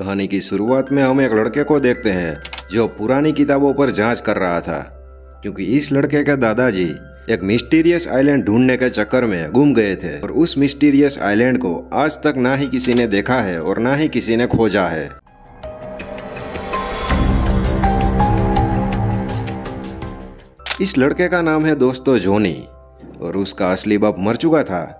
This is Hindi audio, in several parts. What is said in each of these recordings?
कहानी की शुरुआत में हम एक लड़के को देखते हैं जो पुरानी किताबों पर जांच कर रहा था, क्योंकि इस लड़के के दादाजी एक मिस्टीरियस आइलैंड ढूंढने के चक्कर में गुम गए थे और उस मिस्टीरियस आइलैंड को आज तक ना ही किसी ने देखा है और ना ही किसी ने खोजा है। इस लड़के का नाम है दोस्तों जॉनी और उसका असली बाप मर चुका था।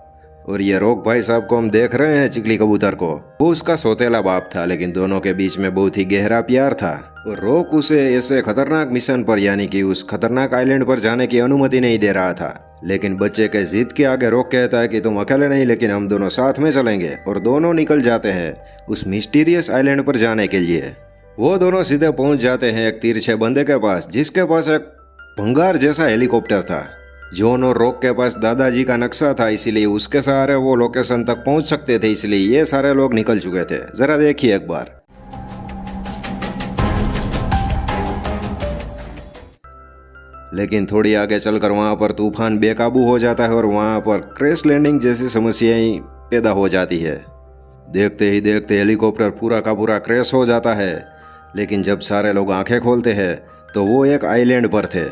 और ये रॉक भाई साहब को हम देख रहे हैं, चिकली कबूतर को, वो उसका सौतेला बाप था, लेकिन दोनों के बीच में बहुत ही गहरा प्यार था। और रॉक उसे ऐसे खतरनाक मिशन पर यानी कि उस खतरनाक आइलैंड पर जाने की अनुमति नहीं दे रहा था। लेकिन बच्चे के जिद के आगे रॉक कहता है कि तुम अकेले नहीं, लेकिन हम दोनों साथ में चलेंगे। और दोनों निकल जाते हैं उस मिस्टीरियस आइलैंड पर जाने के लिए। वो दोनों सीधे पहुंच जाते हैं एक तिरछे बंदे के पास, जिसके पास एक भंगार जैसा हेलीकॉप्टर था। जॉन और रॉक के पास दादाजी का नक्शा था, इसीलिए उसके सहारे वो लोकेशन तक पहुंच सकते थे, इसलिए ये सारे लोग निकल चुके थे। जरा देखिए एक बार। लेकिन थोड़ी आगे चलकर वहां पर तूफान बेकाबू हो जाता है और वहां पर क्रैश लैंडिंग जैसी समस्याएं पैदा हो जाती है। देखते ही देखते हेलीकॉप्टर पूरा का पूरा क्रैश हो जाता है। लेकिन जब सारे लोग आंखें खोलते हैं तो वो एक आइलैंड पर थे।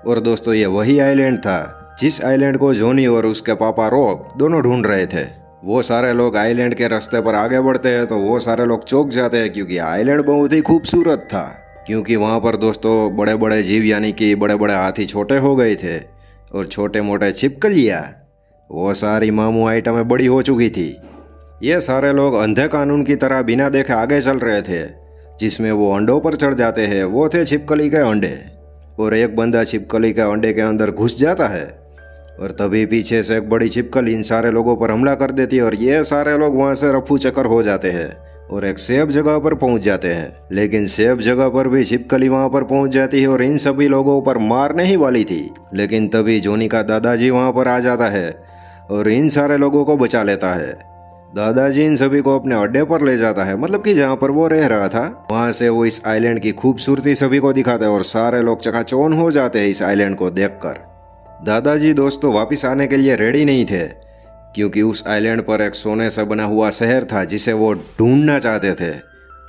और दोस्तों ये वही आइलैंड था जिस आइलैंड को जॉनी और उसके पापा रॉक दोनों ढूंढ रहे थे। वो सारे लोग आइलैंड के रास्ते पर आगे बढ़ते हैं तो वो सारे लोग चौंक जाते हैं, क्योंकि आइलैंड बहुत ही खूबसूरत था। क्योंकि वहाँ पर दोस्तों बड़े बड़े जीव यानी कि बड़े बड़े हाथी छोटे हो गए थे और छोटे मोटे छिपकलियाँ, वो सारी मामू आइटमें बड़ी हो चुकी थी। ये सारे लोग अंधे कानून की तरह बिना देखे आगे चल रहे थे। जिसमें वो अंडों पर चढ़ जाते हैं, वो थे छिपकली के अंडे। और एक बंदा छिपकली के अंडे के अंदर घुस जाता है और तभी पीछे से एक बड़ी छिपकली इन सारे लोगों पर हमला कर देती है और ये सारे लोग वहाँ से रफू चक्कर हो जाते हैं और एक सेफ जगह पर पहुँच जाते हैं। लेकिन सेफ जगह पर भी छिपकली वहाँ पर पहुँच जाती है और इन सभी लोगों पर मारने ही वाली थी। लेकिन तभी जॉनी का दादाजी वहाँ पर आ जाता है और इन सारे लोगों को बचा लेता है। दादाजी इन सभी को अपने अड्डे पर ले जाता है, मतलब कि जहाँ पर वो रह रहा था। वहाँ से वो इस आइलैंड की खूबसूरती सभी को दिखाता है और सारे लोग चकाचौंध हो जाते हैं इस आइलैंड को देखकर। दादाजी दोस्तों वापस आने के लिए रेडी नहीं थे, क्योंकि उस आइलैंड पर एक सोने से बना हुआ शहर था जिसे वो ढूंढना चाहते थे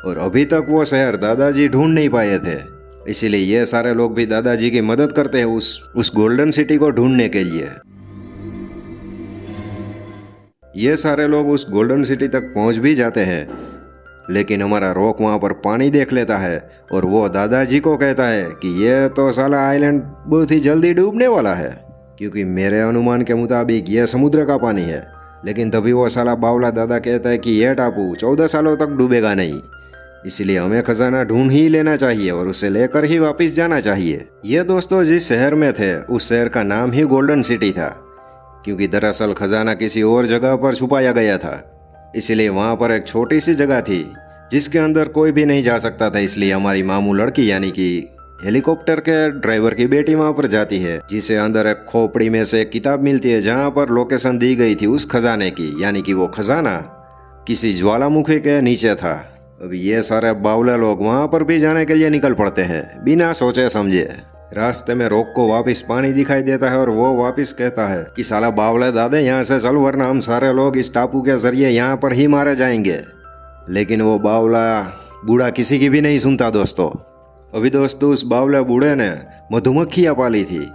और अभी तक वो शहर दादाजी ढूंढ नहीं पाए थे। इसीलिए ये सारे लोग भी दादाजी की मदद करते हैं उस गोल्डन सिटी को ढूंढने के लिए। ये सारे लोग उस गोल्डन सिटी तक पहुंच भी जाते हैं, लेकिन हमारा रॉक वहां पर पानी देख लेता है और वो दादाजी को कहता है कि ये तो साला आइलैंड बहुत ही जल्दी डूबने वाला है, क्योंकि मेरे अनुमान के मुताबिक ये समुद्र का पानी है। लेकिन तभी वो साला बावला दादा कहता है कि यह टापू 14 सालों तक डूबेगा नहीं, इसलिए हमें खजाना ढूंढ ही लेना चाहिए और उसे लेकर ही वापिस जाना चाहिए। ये दोस्तों जिस शहर में थे उस शहर का नाम ही गोल्डन सिटी था, क्योंकि दरअसल खजाना किसी और जगह पर छुपाया गया था। इसलिए वहाँ पर एक छोटी सी जगह थी जिसके अंदर कोई भी नहीं जा सकता था। इसलिए हमारी मामू लड़की यानी कि हेलीकॉप्टर के ड्राइवर की बेटी वहाँ पर जाती है, जिसे अंदर एक खोपड़ी में से एक किताब मिलती है जहाँ पर लोकेशन दी गई थी उस खजाने की, यानी कि वो खजाना किसी ज्वालामुखी के नीचे था। अब ये सारे बावले लोग वहाँ पर भी जाने के लिए निकल पड़ते हैं बिना सोचे समझे। रास्ते में रॉक को वापस पानी दिखाई देता है और वो वापस कहता है कि साला बावले दादे यहाँ से चल, वरना हम सारे लोग इस टापू के जरिए यहाँ पर ही मारे जाएंगे। लेकिन वो बावला बूढ़ा किसी की भी नहीं सुनता दोस्तों। अभी दोस्तों उस बावले बूढ़े ने मधुमक्खियाँ पाली थी,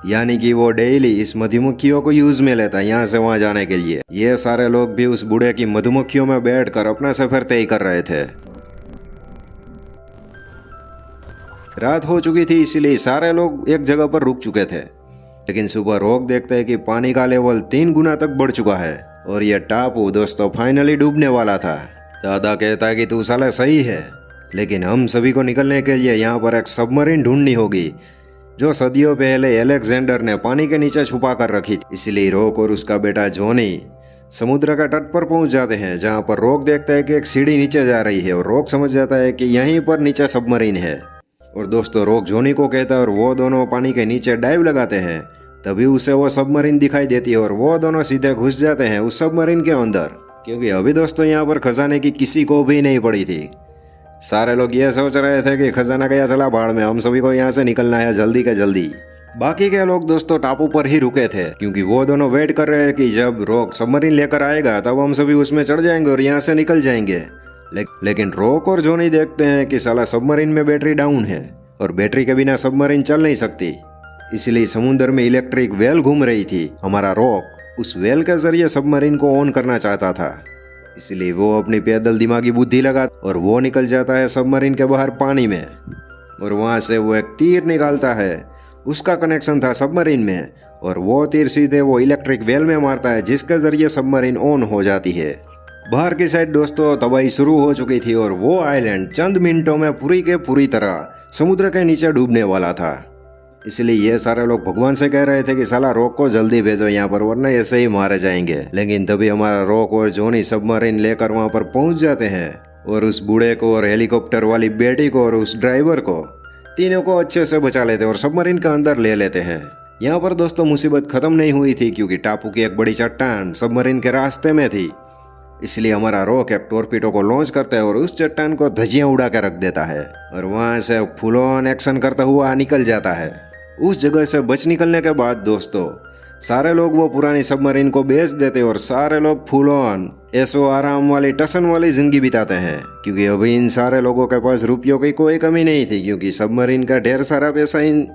यानी कि वो डेली इस मधुमक्खियों को यूज में लेता है यहाँ से वहाँ जाने के लिए। ये सारे लोग भी उस बूढ़े की मधुमक्खियों में बैठकर अपना सफर तय कर रहे थे। रात हो चुकी थी, इसीलिए सारे लोग एक जगह पर रुक चुके थे। लेकिन सुबह रॉक देखते हैं कि पानी का लेवल 3 गुना तक बढ़ चुका है और यह टापू दोस्तों फाइनली डूबने वाला था। दादा कहता है कि तू साला सही है, लेकिन हम सभी को निकलने के लिए यहाँ पर एक सबमरीन ढूंढनी होगी जो सदियों पहले अलेक्जेंडर ने पानी के नीचे छुपा कर रखी थी। इसलिए रॉक और उसका बेटा जॉनी समुद्र का तट पर पहुंच जाते हैं, जहाँ पर रॉक देखता है कि एक सीढ़ी नीचे जा रही है और रॉक समझ जाता है कि यहीं पर नीचे सबमरीन है। और दोस्तों रॉक जॉनी को कहता है और वो दोनों पानी के नीचे डाइव लगाते हैं। तभी उसे वो सबमरीन दिखाई देती है और वो दोनों सीधे घुस जाते हैं उस सबमरीन के अंदर, क्योंकि अभी दोस्तों यहाँ पर खजाने की किसी को भी नहीं पड़ी थी। सारे लोग ये सोच रहे थे कि खजाना गया चला भाड़ में, हम सभी को यहाँ से निकलना है जल्दी के जल्दी। बाकी के लोग दोस्तों टापू पर ही रुके थे, क्योंकि वो दोनों वेट कर रहे हैं कि जब रॉक सबमरीन लेकर आएगा तब हम सभी उसमें चढ़ जाएंगे और यहाँ से निकल जाएंगे। लेकिन रॉक और जॉनी देखते हैं कि साला सबमरीन में बैटरी डाउन है और बैटरी के बिना सबमरीन चल नहीं सकती। इसलिए समुद्र में इलेक्ट्रिक वेल घूम रही थी। हमारा रॉक उस वेल के जरिए सबमरीन को ऑन करना चाहता था, इसलिए वो अपनी पैदल दिमागी बुद्धि लगा और वो निकल जाता है सबमरीन के बाहर पानी में, और वहां से वो एक तीर निकालता है। उसका कनेक्शन था सबमरीन में, और वो तीर सीधे वो इलेक्ट्रिक वेल में मारता है, जिसके जरिए सबमरीन ऑन हो जाती है। बाहर की साइड दोस्तों तबाही शुरू हो चुकी थी और वो आइलैंड चंद मिनटों में पूरी के पूरी तरह समुद्र के नीचे डूबने वाला था। इसलिए ये सारे लोग भगवान से कह रहे थे कि साला रॉक को जल्दी भेजो यहाँ पर, वरना ऐसे ही मारे जाएंगे। लेकिन तभी हमारा रॉक और जॉनी सबमरीन लेकर वहाँ पर पहुँच जाते हैं और उस बूढ़े को और हेलीकॉप्टर वाली बेटी को और उस ड्राइवर को, तीनों को अच्छे से बचा लेते और सबमरीन का अंदर ले लेते हैं। यहाँ पर दोस्तों मुसीबत खत्म नहीं हुई थी, क्योंकि टापू की एक बड़ी चट्टान सबमरीन के रास्ते में थी। इसलिए हमारा रॉक एक टॉर्पीडो को लॉन्च करता है और उस चट्टान को धज्जियां उड़ा के रख देता है और वहां से फुल ऑन एक्शन करता हुआ निकल जाता है। उस जगह से बच निकलने के बाद दोस्तों सारे लोग वो पुरानी सबमरीन को बेच देते और सारे लोग फुल ऑन ऐसो आराम वाली टसन वाली जिंदगी बिताते हैं, क्योंकि अभी इन सारे लोगों के पास रुपयों की कोई कमी नहीं थी, क्योंकि सबमरीन का ढेर सारा पैसा इन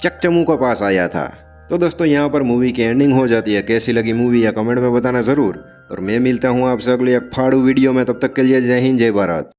चकचमू के पास आया था। तो दोस्तों यहाँ पर मूवी की एंडिंग हो जाती है। कैसी लगी मूवी या कमेंट में बताना जरूर, और मैं मिलता हूँ आपसे अगली एक फाड़ू वीडियो में। तब तक के लिए जय हिंद जय भारत।